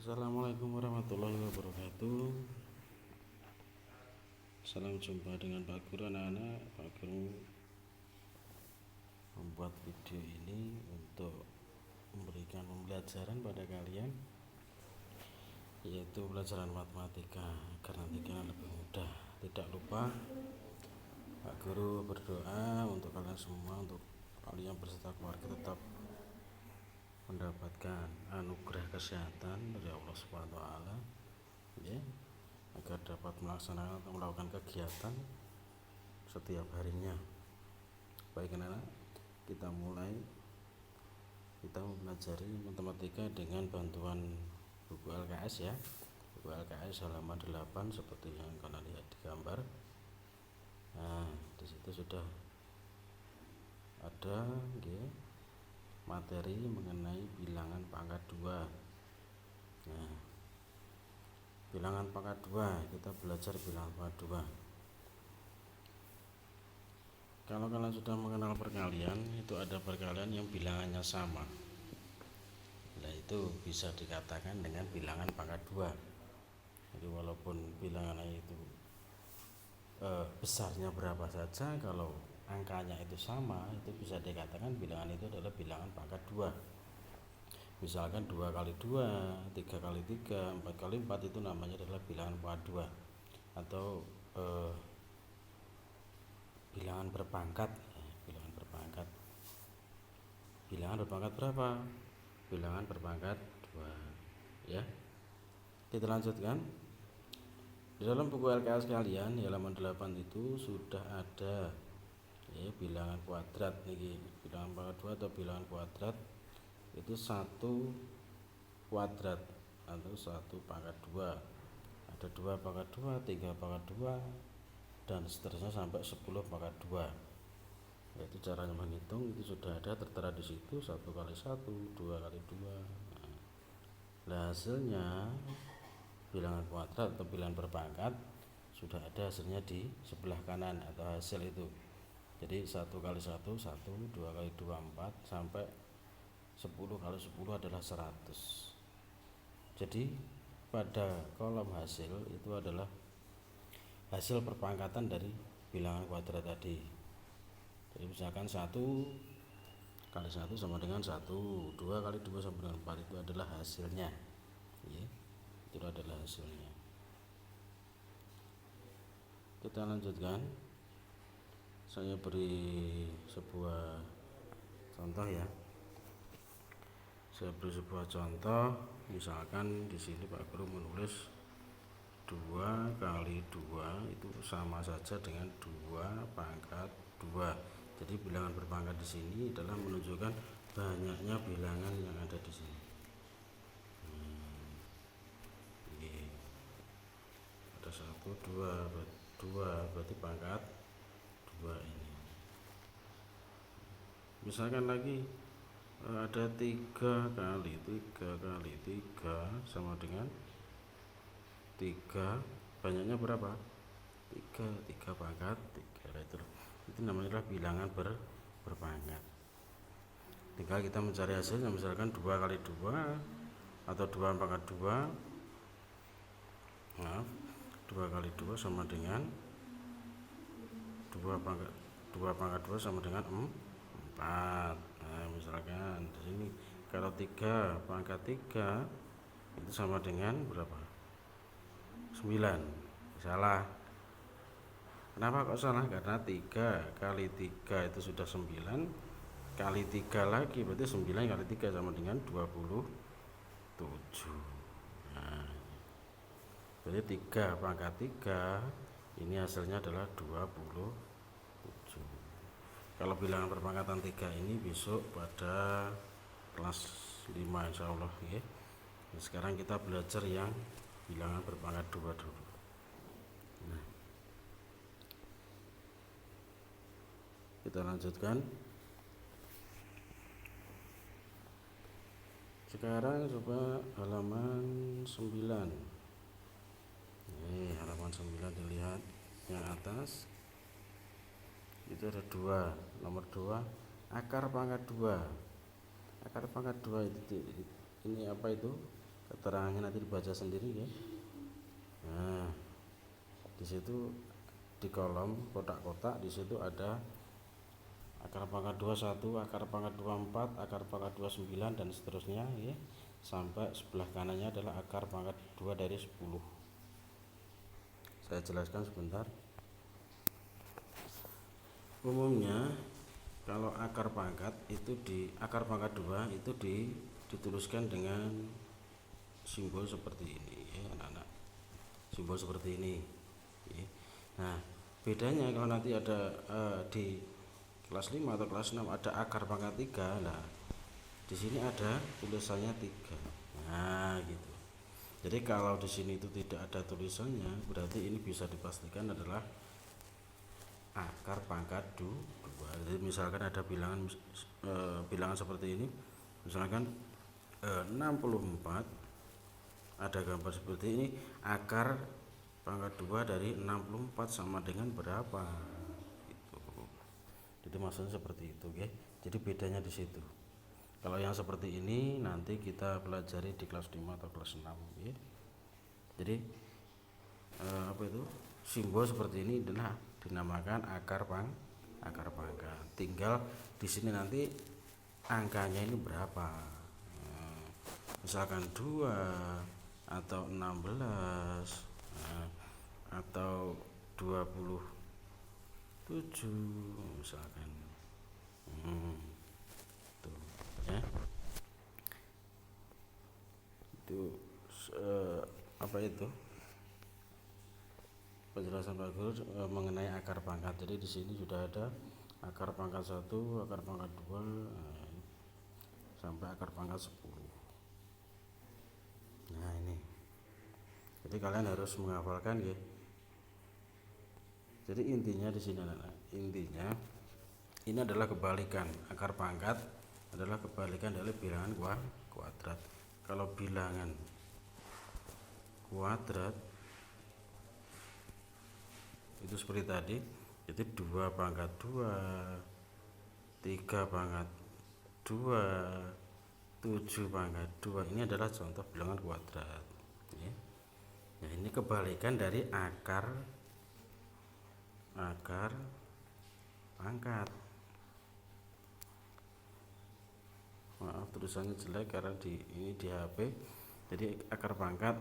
Assalamualaikum warahmatullahi wabarakatuh. Salam jumpa dengan Pak Guru anak-anak. Pak Guru membuat video ini untuk memberikan pembelajaran pada kalian, yaitu pelajaran matematika agar nanti kalian lebih mudah. Tidak lupa Pak Guru berdoa untuk kalian semua, untuk kalian beserta keluarga tetap mendapatkan anugerah kesehatan dari Allah Subhanahu wa taala, ya, agar dapat melaksanakan atau melakukan kegiatan setiap harinya. Baik anak-anak, kita mempelajari matematika dengan bantuan buku LKS, ya. Buku LKS halaman 8 seperti yang kalian lihat di gambar. Nah, di situ sudah ada, ya, materi mengenai bilangan pangkat 2. Nah, bilangan pangkat 2, kita belajar bilangan pangkat 2. Kalau kalian sudah mengenal perkalian, itu ada perkalian yang bilangannya sama. Nah, itu bisa dikatakan dengan bilangan pangkat 2. Jadi walaupun bilangannya itu besarnya berapa saja, kalau angkanya itu sama, itu bisa dikatakan bilangan itu adalah bilangan pangkat 2. Misalkan 2 kali 2, 3 kali 3, 4 kali 4, itu namanya adalah bilangan pangkat 2 atau bilangan berpangkat. Bilangan berpangkat berapa? Bilangan berpangkat 2, ya. Kita lanjutkan. Di dalam buku LKS kalian di halaman 8 itu sudah ada, ya, bilangan kuadrat. Ini bilangan pangkat 2 atau bilangan kuadrat itu 1 kuadrat atau 1 pangkat 2. Ada 2 pangkat 2, 3 pangkat 2, dan seterusnya sampai 10 pangkat 2. Yaitu caranya menghitung itu sudah ada tertera di situ, 1 kali 1, 2 kali 2. Nah, hasilnya bilangan kuadrat atau bilangan berpangkat sudah ada hasilnya di sebelah kanan atau hasil itu. Jadi 1 kali 1, 1, 2 kali 2, 4, sampai 10 kali 10 adalah 100. Jadi pada kolom hasil itu adalah hasil perpangkatan dari bilangan kuadrat tadi. Jadi misalkan 1 kali 1 sama dengan 1, 2 kali 2 sama dengan 4, itu adalah hasilnya, ya. Itu adalah hasilnya. Kita lanjutkan. Saya beri sebuah contoh, ya. Saya beri sebuah contoh. Misalkan di sini Pak Guru menulis 2 kali 2 itu sama saja dengan 2 pangkat 2. Jadi bilangan berpangkat di sini adalah menunjukkan banyaknya bilangan yang ada di sini. Ada 1, 2 berarti pangkat 2 ini. Misalkan lagi ada 3 kali 3 sama dengan 3, banyaknya berapa? 3 pangkat 3. Itu namanya bilangan berpangkat. Tinggal kita mencari hasilnya. Misalkan 2 kali 2 atau 2 pangkat 2, 2 kali 2 sama dengan 2 pangkat 2 sama dengan 4. Nah, misalkan di sini kalau 3 pangkat 3 itu sama dengan berapa? 9. Salah. Kenapa kok salah? Karena 3 kali 3 itu sudah 9, kali 3 lagi berarti 9 kali 3 sama dengan 27. Nah, jadi 3 pangkat 3 ini hasilnya adalah 27. Kalau bilangan berpangkatan 3 ini besok pada kelas 5 insyaallah, ya. Nah, sekarang kita belajar yang bilangan berpangkat 2 dulu. Nah, kita lanjutkan. Sekarang coba halaman 9. Halaman 9 dilihat yang atas. Itu ada 2, nomor 2 akar pangkat 2. Akar pangkat 2 itu ini apa itu? keterangannya nanti dibaca sendiri ya. Nah, di situ di kolom kotak-kotak di situ ada akar pangkat 21, akar pangkat 24, akar pangkat 29 dan seterusnya ya. Sampai sebelah kanannya adalah akar pangkat 2 dari 10. Saya jelaskan sebentar. Umumnya kalau akar pangkat itu akar pangkat 2 itu dituliskan dengan simbol seperti ini ya anak-anak. Simbol seperti ini ya. Nah, bedanya kalau nanti ada di kelas 5 atau kelas 6 ada akar pangkat 3. Nah, di sini ada tulisannya 3. Nah, gitu. Jadi kalau di sini itu tidak ada tulisannya, berarti ini bisa dipastikan adalah akar pangkat 2. Jadi misalkan ada bilangan seperti ini, misalkan 64, ada gambar seperti ini, akar pangkat 2 dari 64 sama dengan berapa gitu. Jadi maksudnya seperti itu ya. Jadi bedanya di situ. Kalau yang seperti ini nanti kita pelajari di kelas 5 atau kelas 6 ya. Jadi apa itu? Simbol seperti ini adalah dinamakan akar pangkat. Tinggal di sini nanti angkanya ini berapa. Misalkan 2 atau 16 atau 27 misalkan. Tuh ya. Itu apa itu? Penjelasan Pak Guru mengenai akar pangkat. Jadi di sini sudah ada akar pangkat 1, akar pangkat 2 sampai akar pangkat 10. Nah, ini. Jadi kalian harus menghafalkan ya. Jadi intinya di sini anak-anak. Intinya ini adalah kebalikan. Akar pangkat adalah kebalikan dari bilangan kuadrat. Kalau bilangan kuadrat itu seperti tadi, itu 2 pangkat 2, 3 pangkat 2, 7 pangkat 2. Ini adalah contoh bilangan kuadrat ya. Nah, ini kebalikan dari akar pangkat. Maaf tulisannya jelek karena ini di HP. Jadi akar pangkat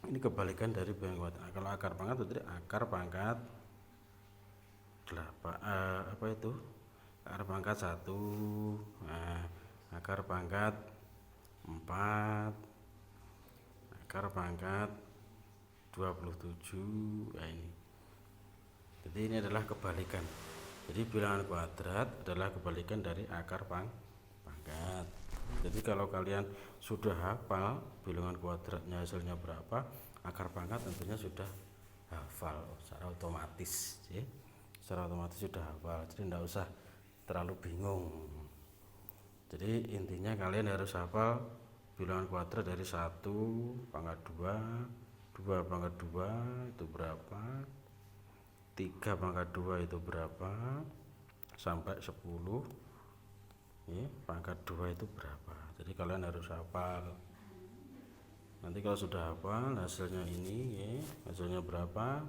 ini kebalikan dari bilangan kuadrat. Kalau akar pangkat berarti akar pangkat 8 apa itu? Akar pangkat 1. Nah, akar pangkat 4, akar pangkat 27. Nah, ini. Jadi ini adalah kebalikan. Jadi bilangan kuadrat adalah kebalikan dari akar pangkat. Jadi kalau kalian sudah hafal bilangan kuadratnya hasilnya berapa, akar pangkat tentunya sudah hafal secara otomatis ya. Secara otomatis sudah hafal. Jadi tidak usah terlalu bingung. Jadi intinya kalian harus hafal bilangan kuadrat dari 1 pangkat 2, 2 pangkat 2 itu berapa, 3 pangkat 2 itu berapa, sampai 10 ya, pangkat 2 itu berapa. Jadi kalian harus hafal. Nanti kalau sudah hafal hasilnya ini ya, hasilnya berapa,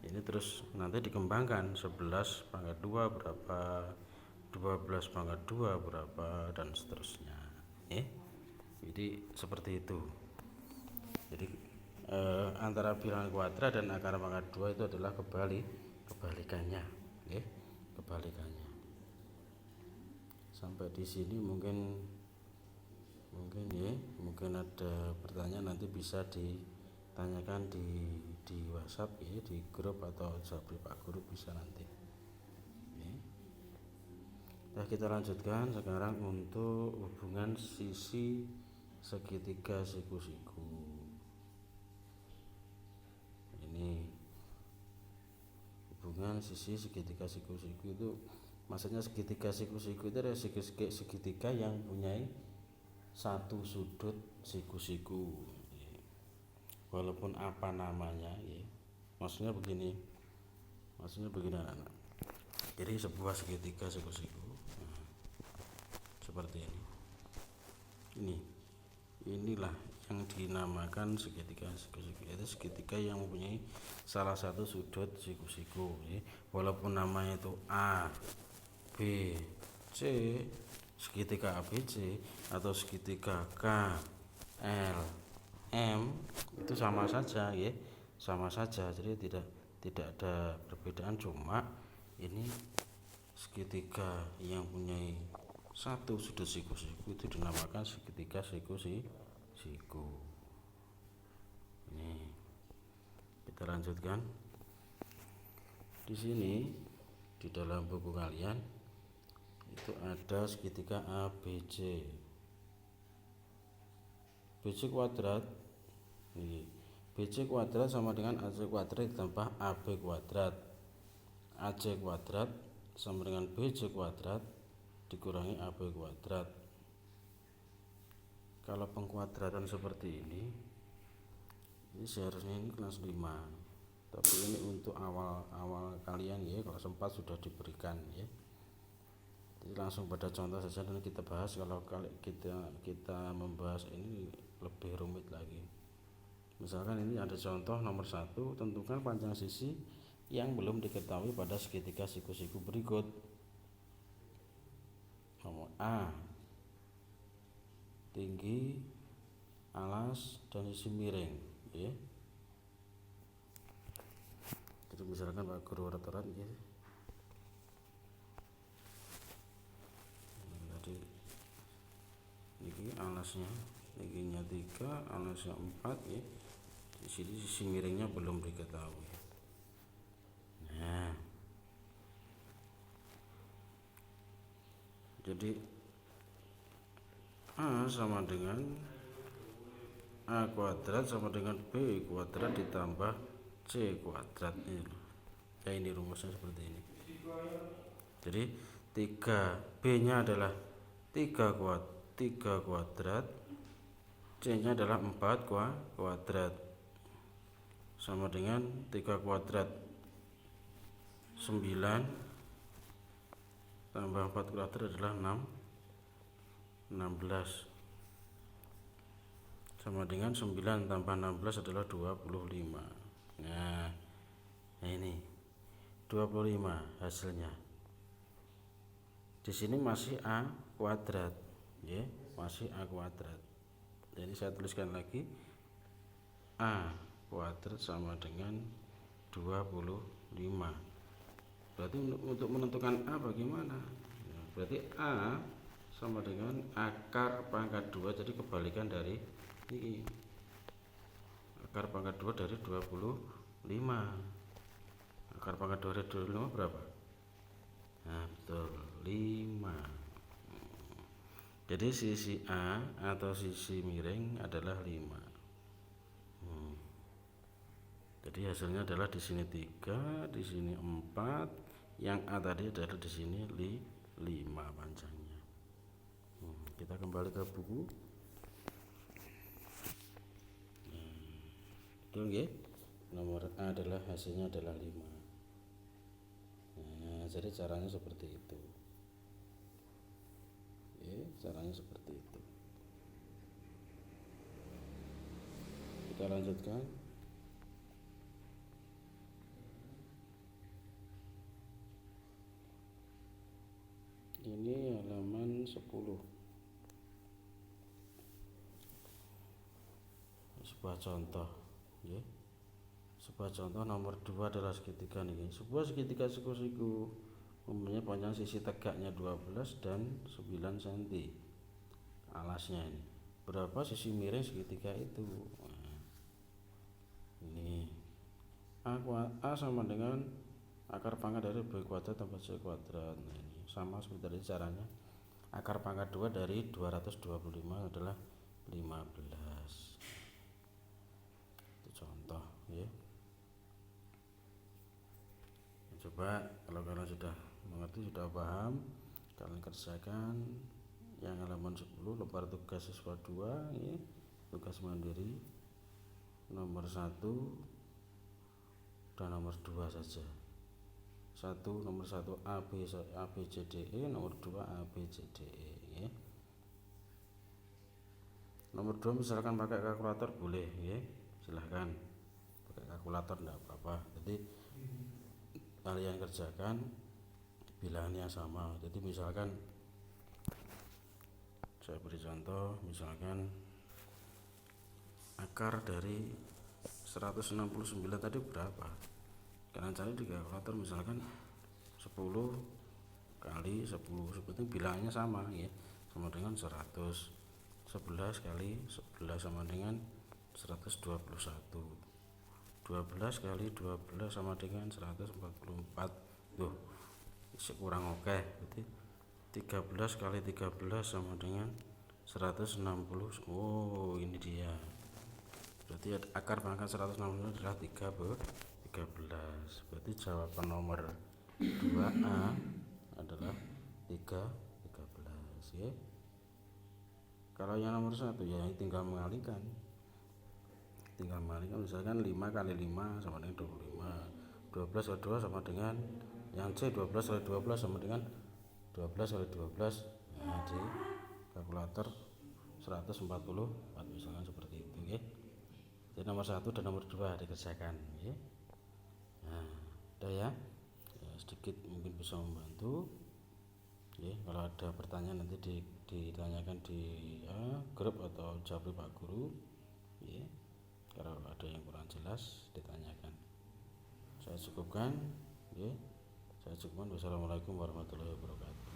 ini terus nanti dikembangkan 11 pangkat 2 berapa, 12 pangkat 2 berapa, dan seterusnya ya. Jadi seperti itu. Jadi antara bilangan kuadrat dan akar pangkat 2 itu adalah kebalikannya ya, kebalikannya. Sampai di sini mungkin ya, mungkin ada pertanyaan, nanti bisa ditanyakan di WhatsApp ya, di grup atau japri Pak Guru bisa nanti ya. Nah, kita lanjutkan sekarang untuk hubungan sisi segitiga siku-siku. Ini hubungan sisi segitiga siku-siku itu maksudnya segitiga siku-siku itu adalah segitiga yang mempunyai satu sudut siku-siku ya. Walaupun apa namanya ya. Maksudnya begini anak-anak. Jadi sebuah segitiga siku-siku seperti ini. Inilah yang dinamakan segitiga siku-siku, yaitu segitiga yang mempunyai salah satu sudut siku-siku ya. Walaupun namanya itu A, B, C, segitiga ABC atau segitiga K, L, M itu sama saja ya, sama saja. Jadi tidak ada perbedaan, cuma ini segitiga yang punya satu sudut siku-siku itu dinamakan segitiga siku-siku. Ini kita lanjutkan. Di sini di dalam buku kalian itu ada segitiga ABC. BC kuadrat ini. BC kuadrat sama dengan AC kuadrat ditambah AB kuadrat. AC kuadrat sama dengan BC kuadrat dikurangi AB kuadrat. Kalau pengkuadratan seperti ini seharusnya ini kelas 5. Tapi ini untuk awal kalian ya, kalau sempat sudah diberikan ya. Jadi langsung pada contoh saja dan kita bahas. Kalau kita membahas ini lebih rumit lagi. Misalkan ini ada contoh nomor 1, tentukan panjang sisi yang belum diketahui pada segitiga siku-siku berikut. Nomor A, tinggi, alas, dan sisi miring ya. Jadi misalkan Pak Guru rata-rata ya. Jadi ini alasnya tingginya 3, alasnya 4 ya. Di sini sisi miringnya belum diketahui. Nah, jadi A sama dengan A kuadrat sama dengan B kuadrat ditambah C kuadrat ini. Ya, ini rumusnya seperti ini. Jadi 3B nya adalah 3 kuadrat, C nya adalah 4 kuadrat, sama dengan 3 kuadrat 9 tambah 4 kuadrat adalah 16, sama dengan 9 tambah 16 adalah 25. Nah ini 25 hasilnya. Di sini masih A kuadrat ya, masih A kuadrat. Jadi saya tuliskan lagi, A kuadrat sama dengan 25. Berarti untuk menentukan A bagaimana? Berarti A sama dengan akar pangkat 2, jadi kebalikan dari ini. Akar pangkat 2 dari 25. Akar pangkat 2 dari 25 berapa? Nah, betul, 5. Jadi sisi A atau sisi miring adalah 5. Jadi hasilnya adalah di sini 3, di sini 4, yang A tadi adalah di sini 5 panjangnya. Kita kembali ke buku. Betul nggih? Nomor A adalah hasilnya adalah 5. Nah, jadi caranya seperti itu. Caranya seperti itu. Kita lanjutkan. Ini halaman 10. Sebuah contoh ya. Sebuah contoh nomor 2 adalah segitiga nih. Sebuah segitiga siku-siku mempunyai panjang sisi tegaknya 12 dan 9 cm. Alasnya ini. Berapa sisi miring segitiga itu? Nah, ini A sama dengan akar pangkat dari B kuadrat tambah C kuadrat. Nah, ini sama seperti caranya. Akar pangkat 2 dari 225 adalah 15. Itu contoh ya. Coba kalau kalian sudah mengerti, sudah paham, kalian kerjakan yang halaman 10 lembar tugas siswa 2 ya, tugas mandiri nomor 1 dan nomor 2 saja. Nomor 1 A B C D E, nomor 2 A B C D E ya. Nomor 2 misalkan pakai kalkulator boleh ya, silahkan pakai kalkulator enggak apa-apa. Jadi kalian kerjakan bilangannya sama. Jadi misalkan saya beri contoh, misalkan akar dari 169 tadi berapa, kalian cari di kalkulator. Misalkan 10 kali 10 seperti bilangannya sama ya, sama dengan 100. 11 kali 11 sama dengan 121. 12 kali 12 sama dengan 144. Tuh kurang oke. Berarti 13 kali 13 sama dengan 160. Oh ini dia, berarti akar pangkat 160 adalah 13. Berarti jawaban nomor 2A adalah 13 ya. Kalau yang nomor 1 ya tinggal mengalihkan, misalkan 5 kali 5 sama dengan 25. 12 kali 2 sama dengan yang C, 12 kali 12 sama dengan 12 kali 12. Nah, di kalkulator 144 misalkan seperti itu ya. Jadi nomor 1 dan nomor 2 dikerjakan ya. Nah, udah ya. Sedikit mungkin bisa membantu ya. Kalau ada pertanyaan nanti ditanyakan di grup atau jawab Pak Guru ya. Kalau ada yang kurang jelas ditanyakan. Saya cukupkan ya. Wassalamualaikum warahmatullahi wabarakatuh.